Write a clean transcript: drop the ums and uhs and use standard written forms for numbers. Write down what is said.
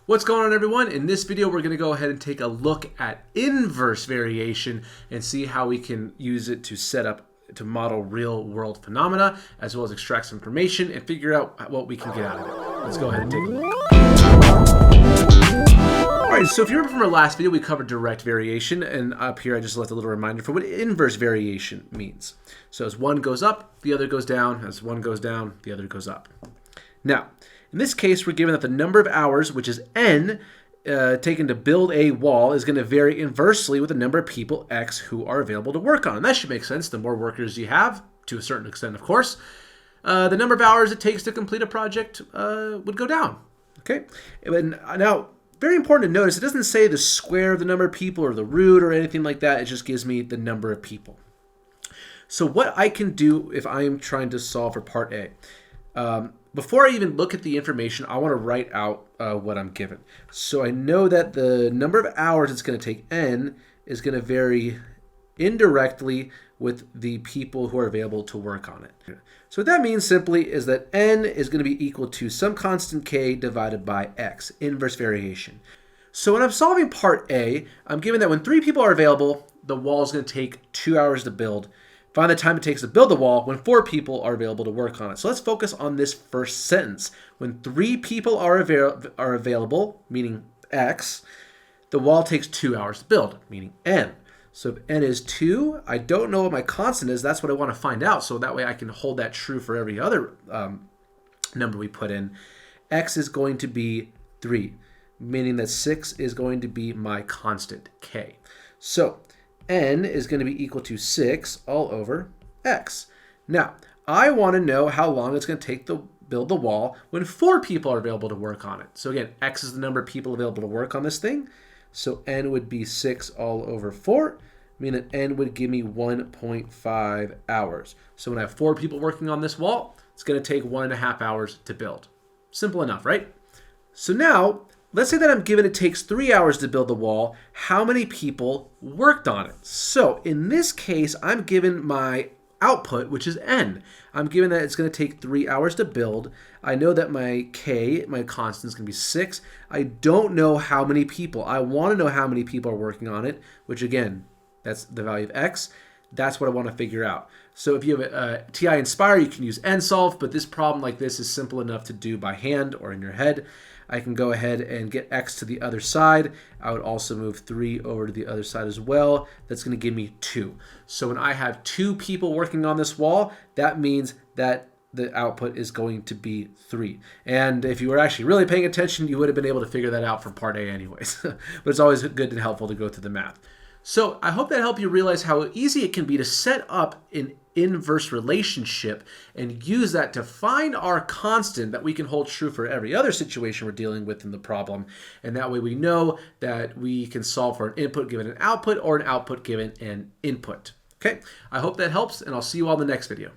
What's going on, everyone? In this video, we're going to go ahead and take a look at inverse variation and see how we can use it to model real world phenomena, as well as extract some information and figure out what we can get out of it. Let's go ahead and take a look. All right, so if you remember from our last video, we covered direct variation, and up here I just left a little reminder for what inverse variation means. So as one goes up, the other goes down. As one goes down, the other goes up. Now, in this case, we're given that the number of hours, which is n, taken to build a wall, is going to vary inversely with the number of people, x, who are available to work on. And that should make sense. The more workers you have, to a certain extent, of course, the number of hours it takes to complete a project would go down. Okay. And now, very important to notice, it doesn't say the square of the number of people or the root or anything like that. It just gives me the number of people. So what I can do if I am trying to solve for part A, before I even look at the information, I want to write out what I'm given. So I know that the number of hours it's going to take, n, is going to vary indirectly with the people who are available to work on it. So what that means simply is that n is going to be equal to some constant k divided by x, inverse variation. So when I'm solving part A, I'm given that when 3 people are available, the wall is going to take 2 hours to build. Find the time it takes to build the wall when 4 people are available to work on it. So let's focus on this first sentence. When 3 people are available, meaning x, the wall takes 2 hours to build, meaning n. So if n is 2, I don't know what my constant is. That's what I want to find out. So that way I can hold that true for every other number we put in. X is going to be 3, meaning that 6 is going to be my constant, k. So n is going to be equal to 6 all over x. Now, I want to know how long it's going to take to build the wall when 4 people are available to work on it. So again, x is the number of people available to work on this thing. So n would be 6 all over 4, meaning that n would give me 1.5 hours. So when I have 4 people working on this wall, it's going to take 1.5 hours to build. Simple enough, right? So now, let's say that I'm given it takes 3 hours to build the wall. How many people worked on it? So in this case, I'm given my output, which is n. I'm given that it's going to take 3 hours to build. I know that my k, my constant, is going to be 6. I don't know how many people. I want to know how many people are working on it, which again, that's the value of x. That's what I want to figure out. So if you have a Ti-Nspire, you can use nsolve, but this problem like this is simple enough to do by hand or in your head. I can go ahead and get x to the other side. I would also move 3 over to the other side as well. That's going to give me 2. So when I have 2 people working on this wall, that means that the output is going to be 3. And if you were actually really paying attention, you would have been able to figure that out from part A anyways. But it's always good and helpful to go through the math. So I hope that helped you realize how easy it can be to set up an inverse relationship and use that to find our constant that we can hold true for every other situation we're dealing with in the problem. And that way we know that we can solve for an input given an output or an output given an input. Okay, I hope that helps, and I'll see you all in the next video.